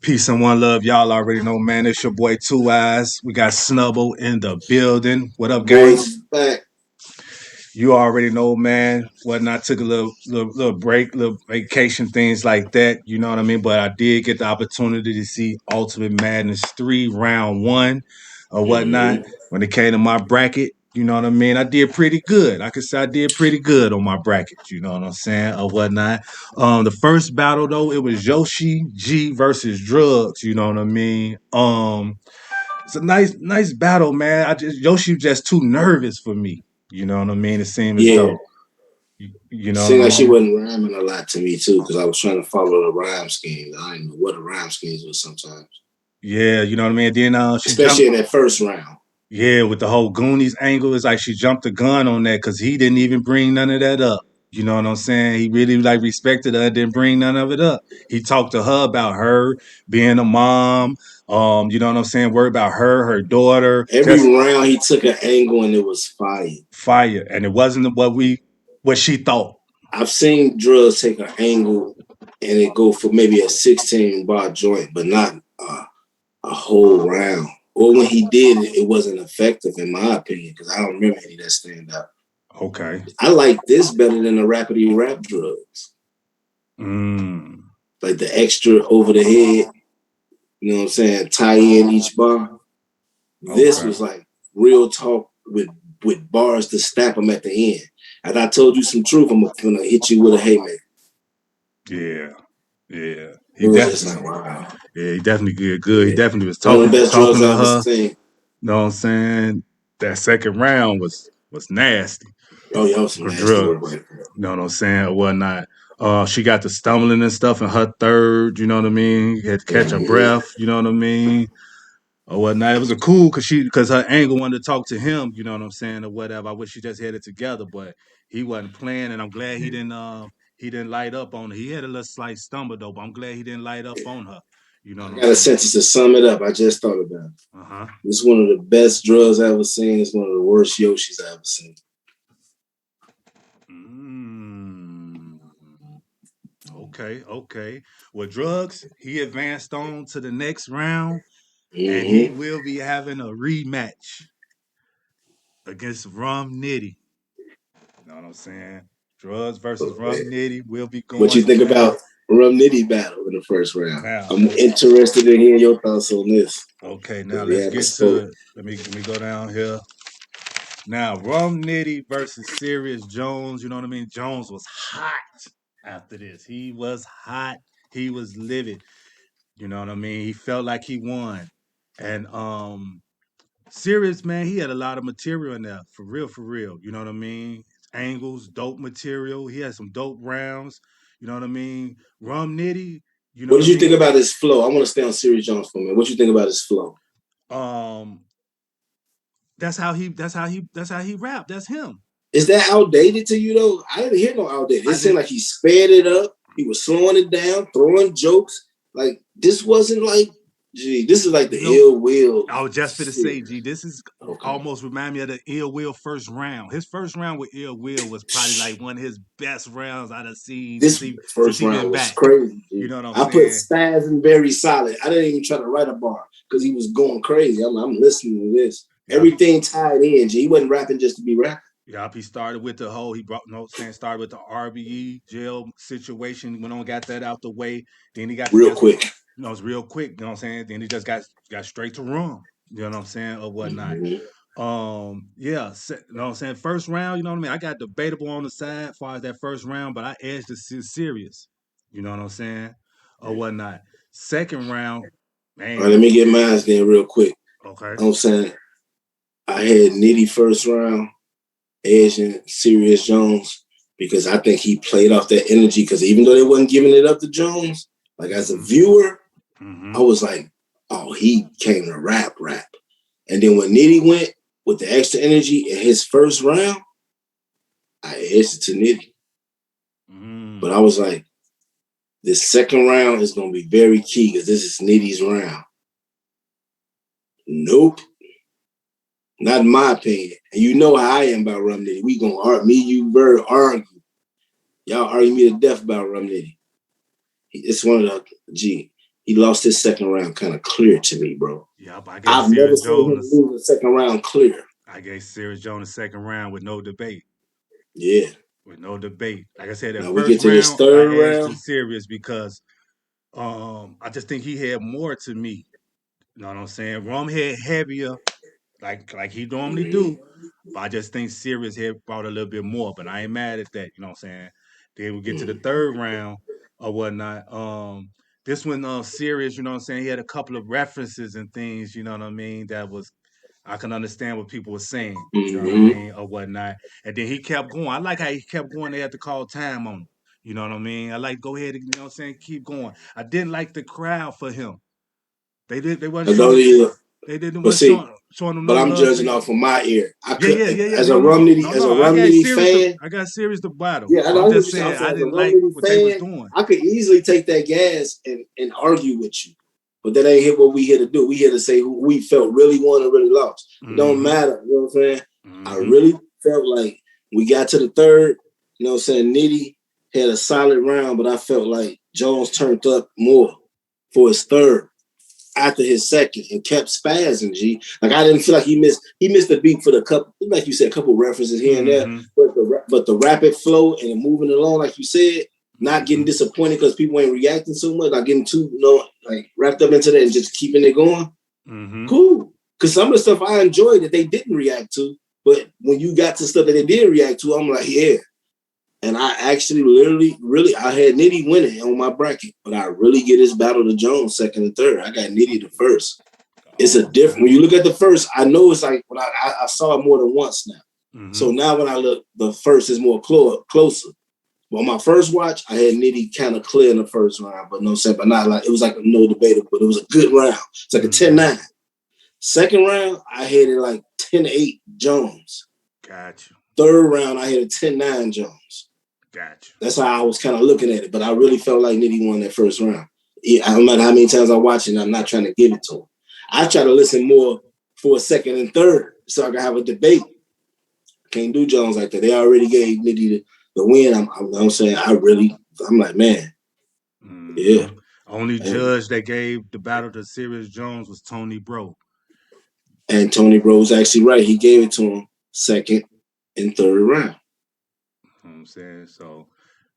Peace and one love. Y'all already know, man. It's your boy 2eiies. We got Snubble in the building. What up, gang? Boys back. You already know, man. Whatnot. Took a little break, little vacation, things like that. You know what I mean? But I did get the opportunity to see Ultimate Madness 3 round one or whatnot. Mm-hmm. When it came to my bracket, you know what I mean? I did pretty good. I could say I did pretty good on my bracket, you know what I'm saying, or whatnot. The first battle though, it was Yoshi G versus DRUGZ, you know what I mean? It's a nice battle, man. Yoshi was just too nervous for me. You know what I mean? It seemed as Yeah. though you know what Seemed I like she mean? wasn't rhyming a lot to me too, because I was trying to follow the rhyme schemes. I didn't know what a rhyme schemes was sometimes. Yeah, you know what I mean? Then she jumped. Especially in that first round. Yeah, with the whole Goonies angle, it's like she jumped the gun on that because he didn't even bring none of that up. You know what I'm saying? He really like respected her, didn't bring none of it up. He talked to her about her being a mom. You know what I'm saying? Worry about her, her daughter, Every just round he took an angle and it was fire. fire. And it wasn't what she thought. I've seen drugs take an angle and it go for maybe a 16 bar joint, but not a whole round. Or when he did it, it wasn't effective in my opinion, because I don't remember any that stand out. Okay. I like this better than the rapidy rap drugs. Mm. Like the extra over the head, you know what I'm saying, tie in each bar. This Okay. was like real talk with bars to snap them at the end. As I told you some truth, I'm gonna hit you with a haymaker. Yeah. Yeah. It He was just definitely like wow. Yeah, he definitely did good. He Yeah. definitely was One of talking the best talking drugs to I ever her. seen. You know what I'm saying? That second round was nasty Oh, y'all some for nasty work drugs. right there. You know what I'm saying? Or whatnot. She got the stumbling and stuff in her third, you know what I mean? You had to catch her Mm-hmm. breath, you know what I mean? Or whatnot. It was a cool because her angle wanted to talk to him, you know what I'm saying, or whatever. I wish she just had it together, but he wasn't playing, and I'm glad he didn't light up on her. He had a little slight stumble though, but I'm glad he didn't light up on her. You know I what I'm got a saying? sentence to sum it up. I just thought about it. Uh-huh. This is one of the best drugs I ever seen. It's one of the worst Yoshis I ever seen. Mm. Okay, okay. Well, drugs, he advanced on to the next round, and he Mm-hmm. will be having a rematch against Rum Nitty. You know what I'm saying? Drugs versus Rum Nitty will be What you going think down. about Rum Nitty battle in the first round? Now, I'm interested in hearing your thoughts on this okay, now because we let's haven't get spoke. to it. Let me go down here. Now, Rum Nitty versus Serious Jones. You know what I mean? Jones was hot after this. He was hot. He was livid. You know what I mean? He felt like he won. And Serious, man, he had a lot of material in there. For real, for real. You know what I mean? Angles, dope material. He had some dope rounds. You know what I mean? Rum Nitty, you know What what I did you think mean? about his flow? I want to stay on Siri Jones for a minute. What you think about his flow? Um, that's how he rapped. That's him. Is that outdated to you though? I didn't hear no outdated. It I seemed did like he sped it up. He was slowing it down, throwing jokes. Like this wasn't like, gee, this is like the you know, ill will. I was just for to say, G, Serious. this is Okay. almost remind me of the Ill Will first round. His first round with Ill Will was probably like one of his best rounds I've seen This since first he been round was back. crazy. You G. know what I'm I put saying? Spaz in very solid. I didn't even try to write a bar because he was going crazy. I'm listening to this. Yup, Everything tied in. G. He wasn't rapping just to be rapping. yup. He started with the whole. He brought no saying started with the RBE jail situation. Went on, got that out the way. Then he got to Real just, quick. it's real quick. You know what I'm saying? Then he just got straight to rum. You know what I'm saying, or whatnot. Mm-hmm. Yeah, you know what I'm saying? First round, you know what I mean? I got debatable on the side as far as that first round, but I edged the serious. You know what I'm saying? Or whatnot. Second round, All right, let man, me get mine then real quick. okay. I'm saying I had Nitty first round, Edge and Serious Jones, because I think he played off that energy. Because even though they wasn't giving it up to Jones, like as a Mm-hmm. viewer, I Mm-hmm. was like, oh, he came to rap. And then when Nitty went with the extra energy in his first round, I edged it to Nitty. But I Mm. was like, this second round is going to be very key because this is Nitty's round. Nope. Not in my opinion. And you know how I am about Rum Nitty. We gonna argue, me, you, Bird, argue. Y'all argue me to death about Rum Nitty. It's one of the G. he lost his second round kind of clear to me, bro. Yep, I gave I've never Serious seen him Jones. lose the second round clear. I gave Serious Jones the second round with no debate. Yeah. With no debate. Like I said, that Now we first get to this round I third edged to round. Serious because I just think he had more to me. You know what I'm saying? Rum had heavier, like he normally Mm-hmm. do. But I just think Sirius had brought a little bit more. But I ain't mad at that. You know what I'm saying? Then we get to the third round or whatnot. This one, Sirius, you know what I'm saying? He had a couple of references and things. You know what I mean? That was I can understand what people were saying. You know what I Mm-hmm. mean or whatnot. And then he kept going. I like how he kept going. They had to call time on him. You know what I mean? I like go ahead and you know what I'm saying, keep going. I didn't like the crowd for him. They wasn't I don't showing either. they didn't But wasn't see, showing them but no I'm love. judging off of my ear. I Yeah, could, yeah, yeah, yeah. as a No, no, Rum no, Nitty, no, as a no. I Rum got Nitty serious to fan. I got serious to battle. Yeah, I I'm know what just you're saying. saying I'm I saying as a didn't Rum like Nitty what they was fan, doing. I could easily take that gas and argue with you. But that ain't what we here to do. We here to say who we felt really won and really lost. It don't Mm-hmm. matter. You know what I'm saying? I Mm-hmm. really felt like we got to the third. You know what I'm saying? Nitty had a solid round, but I felt like Jones turned up more for his third after his second and kept spazzing. G, like I didn't feel like he missed the beat for the couple, like you said, a couple references here and there, Mm-hmm. but the rapid flow and moving along, like you said, not getting Mm-hmm. disappointed because people ain't reacting so much, not getting too like wrapped up into that and just keeping it going. Mm-hmm. Cool, because some of the stuff I enjoyed that they didn't react to, but when you got to stuff that they did react to, I'm like, yeah. And I actually really, I had Nitty winning on my bracket, but I really get his battle to Jones second and third. I got Nitty the first. It's a Oh, different. okay. When you look at the first, I know it's like when I saw it more than once now. Mm-hmm. So now when I look, the first is more closer. But on my first watch, I had Nitty kind of clear in the first round, but no sense. But not like it was like a no debatable, but it was a good round. It's like a Mm-hmm. 10-9. Second round, I had it like 10-8 Jones. Got you. Third round, I had a 10-9 Jones. Got you. That's how I was kind of looking at it. But I really felt like Nitty won that first round. No matter how many times I watch it, I'm not trying to give it to him. I try to listen more for a second and third so I can have a debate. Can't do Jones like that. They already gave Nitty the win. I'm saying I'm like, man, yeah. Mm-hmm. Only judge that gave the battle to Serious Jones was Tony Bro. And Tony Bro was actually right. He gave it to him second and third round. You know what I'm saying? So,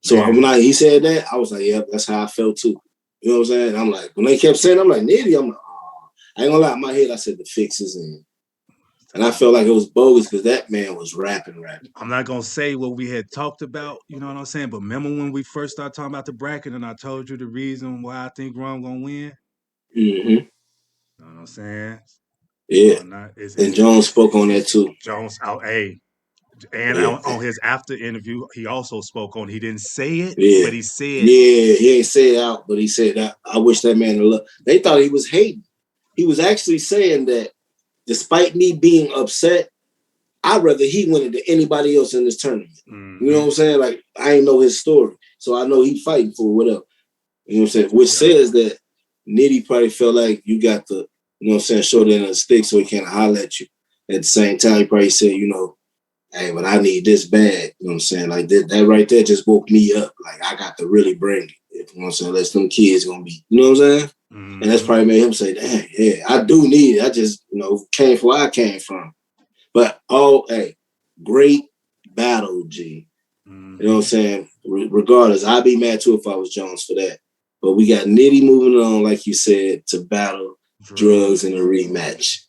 So man. when he said that, I was like, yeah, that's how I felt too. You know what I'm saying? I'm like, when they kept saying, I'm like, Nitty, I'm like, oh. I ain't gonna lie, in my head, I said the fixes and I felt like it was bogus because that man was rapping. I'm not gonna say what we had talked about, you know what I'm saying? But remember when we first started talking about the bracket and I told you the reason why I think Rum gonna win? Mm-hmm. You know what I'm saying? Yeah. Or not? And Jones spoke on that It's too. Jones out. Hey, and Yeah. on his after interview, he also spoke on. He didn't say it, Yeah. but he said it. Yeah. He ain't say it out, but he said that I wish that man luck. They thought he was hating. He was actually saying that despite me being upset, I'd rather he win it than anybody else in this tournament. You know Mm-hmm. what I'm saying? Like, I ain't know his story. So I know he fighting for whatever. You know what I'm saying? Which Yeah. says that Nitty probably felt like you got the, you know what I'm saying, short end of the stick so he can't holler at you. At the same time, he probably said, hey, but I need this bad. You know what I'm saying? Like that right there just woke me up. Like I got to really bring it. You know what I'm saying? Unless them kids gonna be, you know what I'm saying? And that's Mm-hmm. probably made him say, dang, yeah, I do need it. I just, came from where I came from. But hey, great battle, G. You know what I'm Mm-hmm. saying? Regardless, I'd be mad too if I was Jones for that. But we got Nitty moving on, like you said, to battle DRUGZ. DRUGZ in a rematch.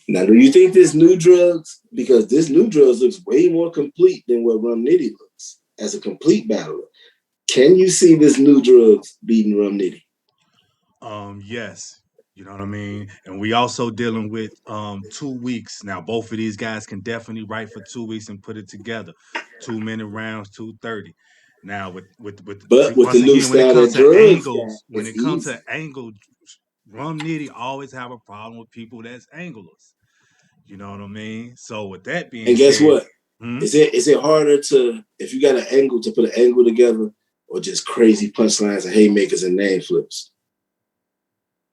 Now, do you think this new DRUGZ, because this new DRUGZ looks way more complete than what Rum Nitty looks as a complete battler? Can you see this new DRUGZ beating Rum Nitty? Yes. You know what I mean? And we also dealing with 2 weeks. Now both of these guys can definitely write for 2 weeks and put it together. 2 minute rounds, 230. Now with But with the once new again, when it style comes that to DRUGZ got, angles, when it's it comes to easy. angle, Rum Nitty always have a problem with people that's anglers. You know what I mean? So with that being And guess said, what? Is it harder to, if you got an angle, to put an angle together, or just crazy punchlines and haymakers and name flips?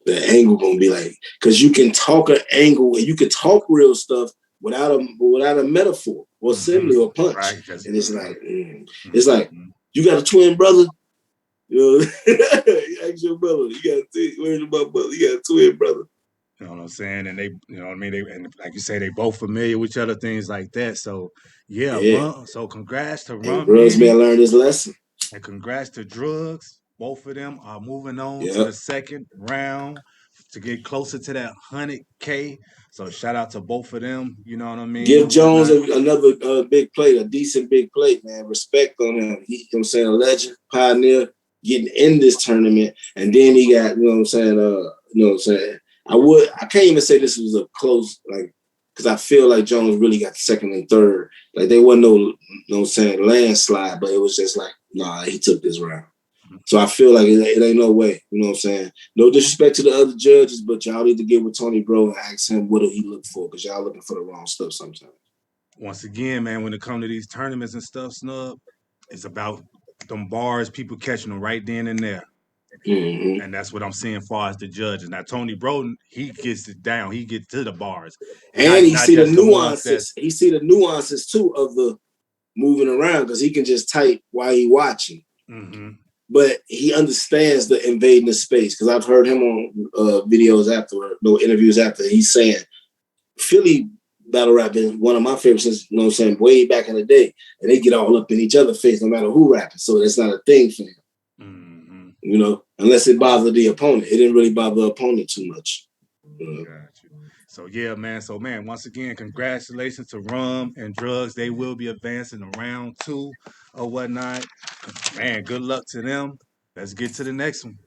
The angle gonna be like, because you can talk an angle and you can talk real stuff without a metaphor or mm-hmm, simile or punch. right? Just And it's like, it's like mm-hmm, you got a twin brother. You know, ask your brother. You got where's my brother? You got a twin brother. You know what I'm saying? And they, you know what I mean? They, and like you say, they both familiar with each other, things like that. So yeah, Yeah. Rum. So congrats to Hey, Rum Drugs man Nitty learned his lesson. and congrats to DRUGZ. Both of them are moving on to Yeah. the second round to get closer to that 100K. So shout out to both of them. You know what I mean, Give or Jones whatnot. another big plate, a decent big plate, man. Respect on him. He, you know what I'm saying, a legend, pioneer, getting in this tournament. And then he got, you know what I'm saying, you know what I'm saying. I can't even say this was a close, like, because I feel like Jones really got second and third. Like, they wasn't no, you know what I'm saying, landslide, but it was just like, nah, he took this round. So I feel like it ain't no way. You know what I'm saying? No disrespect to the other judges, but y'all need to get with Tony Bro and ask him what do he look for, because y'all looking for the wrong stuff sometimes. Once again, man, when it comes to these tournaments and stuff, Snub, it's about them bars, people catching them right then and there. Mm-hmm. And that's what I'm seeing far as the judges. Now Tony Broden, he gets it down. He gets to the bars. And he Not see the just the ones that's nuances. He see the nuances too of the moving around, because he can just type while he watching. mm-hmm. But he understands the invading the space, because I've heard him on videos afterward, no interviews after. He's saying Philly battle rap been one of my favorites since, you know what I'm saying, way back in the day. And they get all up in each other's face no matter who rapping. So that's not a thing for him. Mm-hmm. You know, unless it bothered the opponent. It didn't really bother the opponent too much. You know? Got you. So yeah, man. So man, once again, congratulations to Rum and DRUGZ. They will be advancing to round 2 or whatnot. Man, good luck to them. Let's get to the next one.